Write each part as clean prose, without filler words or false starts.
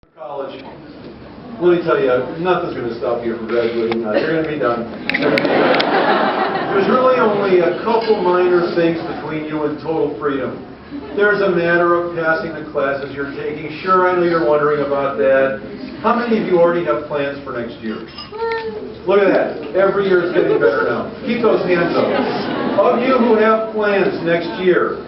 College, let me tell you, nothing's going to stop you from graduating. You're going to be done. There's really only a couple minor things between you and total freedom. There's a matter of passing the classes you're taking. Sure, I know you're wondering about that. How many of you already have plans for next year? Look at that. Every year is getting better now. Keep those hands up. Of you who have plans next year,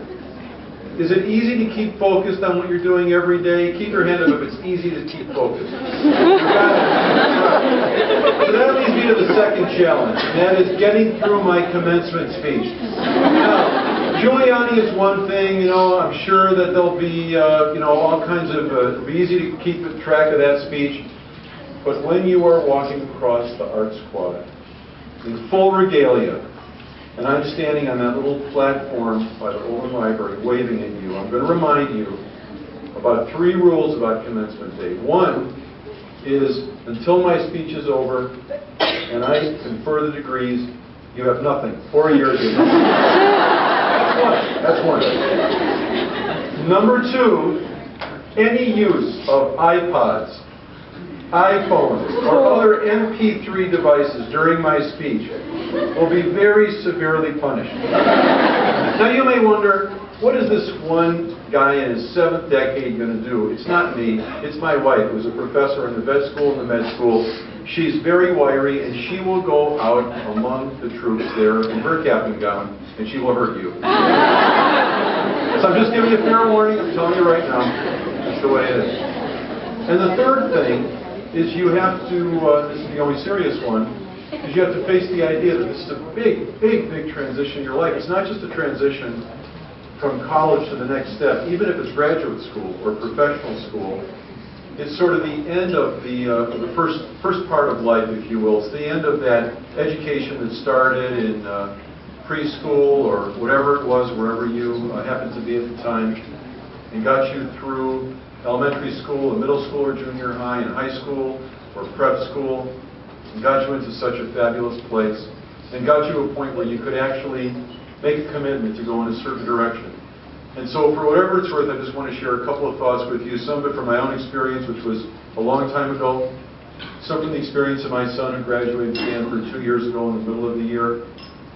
is it easy to keep focused on what you're doing every day? Keep your hand up if it's easy to keep focused. You got it. So that leads me to the second challenge, and that is getting through my commencement speech. Now, Giuliani is one thing, I'm sure that there'll be, all kinds of, it'll be easy to keep track of that speech. But when you are walking across the Arts Quad in full regalia, and I'm standing on that little platform by the Olin Library waving at you, I'm going to remind you about 3 rules about commencement day. One is, until my speech is over and I confer the degrees, you have nothing. 4 years you have nothing. That's one. Number 2, any use of iPods, iPhones, or other MP3 devices during my speech will be very severely punished. Now you may wonder, what is this one guy in his 7th decade going to do? It's not me, it's my wife, who's a professor in the vet school and the med school. She's very wiry, and she will go out among the troops there in her cap and gown, and she will hurt you. So I'm just giving you a fair warning, I'm telling you right now, that's the way it is. And the third thing is you have to, this is the only serious one, is you have to face the idea that this is a big, big, big transition in your life. It's not just a transition from college to the next step, even if it's graduate school or professional school. It's sort of the end of the first part of life, if you will. It's the end of that education that started in preschool or whatever it was, wherever you happened to be at the time, and got you through elementary school, and middle school or junior high, and high school or prep school, and got you into such a fabulous place, and got you to a point where you could actually make a commitment to go in a certain direction. And so for whatever it's worth, I just want to share a couple of thoughts with you, some of it from my own experience, which was a long time ago, some from the experience of my son who graduated Stanford 2 years ago in the middle of the year,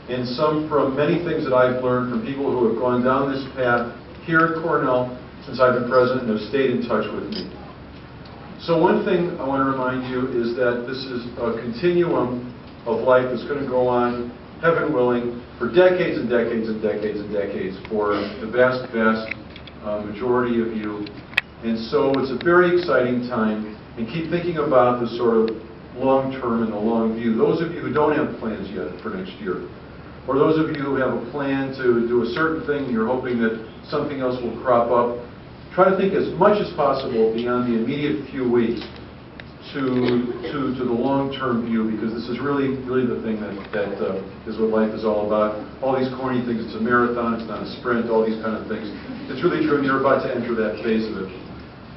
and some from many things that I've learned from people who have gone down this path here at Cornell since I've been president and have stayed in touch with me. So one thing I want to remind you is that this is a continuum of life that's going to go on, heaven willing, for decades and decades and decades and decades for the vast, vast majority of you. And so it's a very exciting time, and keep thinking about the sort of long term and the long view. Those of you who don't have plans yet for next year, or those of you who have a plan to do a certain thing, you're hoping that something else will crop up, try to think as much as possible beyond the immediate few weeks to the long-term view, because this is really the thing that is what life is all about. All these corny things, it's a marathon, it's not a sprint, all these kind of things. It's really true, and you're about to enter that phase of it.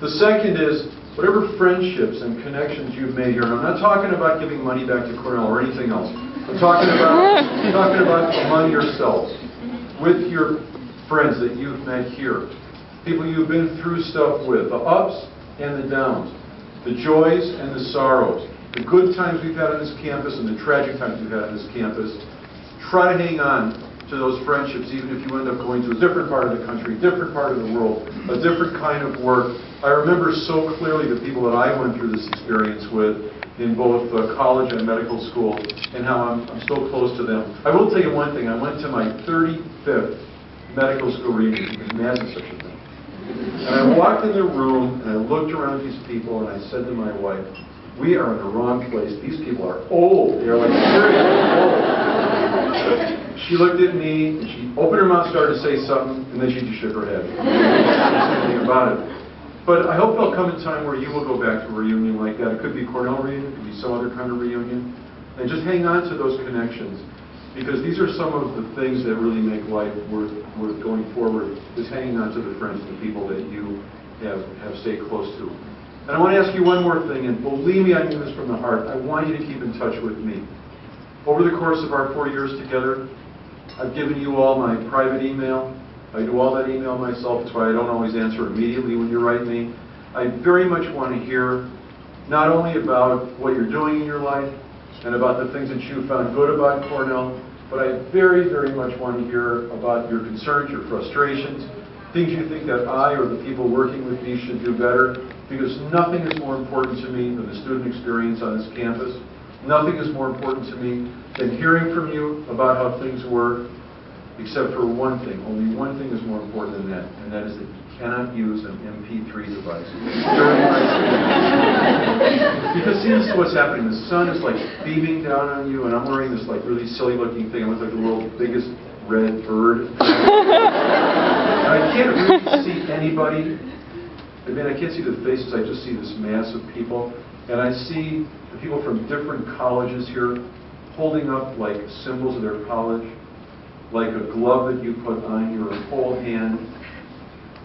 The second is, whatever friendships and connections you've made here, and I'm not talking about giving money back to Cornell or anything else. I'm talking about among yourselves, with your friends that you've met here, people you've been through stuff with, the ups and the downs, the joys and the sorrows, the good times we've had on this campus and the tragic times we've had on this campus. Try to hang on to those friendships, even if you end up going to a different part of the country, different part of the world, a different kind of work. I remember so clearly the people that I went through this experience with in both college and medical school, and how I'm still close to them. I will tell you one thing, I went to my 35th medical school reunion. You can imagine such a thing. And I walked in the room, and I looked around these people, and I said to my wife, we are in the wrong place. These people are old. They're like seriously old. She looked at me, and she opened her mouth, started to say something, and then she just shook her head. She didn't say anything about it. But I hope there'll come a time where you will go back to a reunion like that. It could be a Cornell reunion, it could be some other kind of reunion. And just hang on to those connections, because these are some of the things that really make life worth going forward, is hanging on to the friends, the people that you have stayed close to. And I want to ask you one more thing, and believe me, I mean this from the heart. I want you to keep in touch with me. Over the course of our 4 years together, I've given you all my private email. I do all that email myself. That's why I don't always answer immediately when you write me. I very much want to hear not only about what you're doing in your life and about the things that you found good about Cornell, but I very, very much want to hear about your concerns, your frustrations, things you think that I or the people working with me should do better, because nothing is more important to me than the student experience on this campus. Nothing is more important to me than hearing from you about how things work, except for one thing. Only one thing is more important than that, and that is that you cannot use an MP3 device during my speech. Because see, this is what's happening. The sun is like beaming down on you, and I'm wearing this like really silly looking thing. I look like the world's biggest red bird. And I can't really see anybody. I mean, I can't see the faces. I just see this mass of people. And I see the people from different colleges here holding up like symbols of their college, like a glove that you put on your whole hand.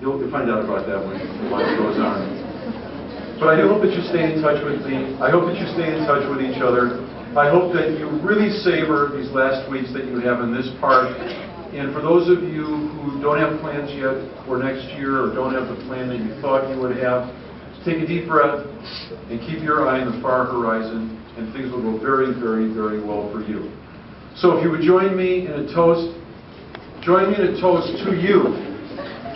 You'll find out about that when the line goes on. But I hope that you stay in touch with me. I hope that you stay in touch with each other. I hope that you really savor these last weeks that you have in this park. And for those of you who don't have plans yet for next year or don't have the plan that you thought you would have, take a deep breath and keep your eye on the far horizon, and things will go very, very, very well for you. So if you would join me in a toast to you,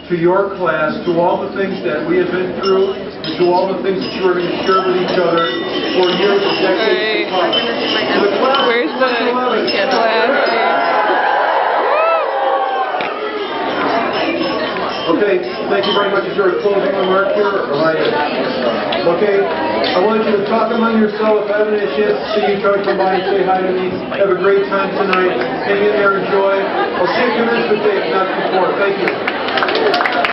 to your class, to all the things that we have been through, and to all the things that you are going to share with each other for years and decades to come. To the class, where's the class? Okay, thank you very much. Is there a closing remark here? Or am I it? Okay, I want you to talk among yourselves. If I haven't had a chance to see you, try to come by and say hi to me. Have a great time tonight. Hang in there, enjoy. I'll see you commencement day, if not before. Thank you.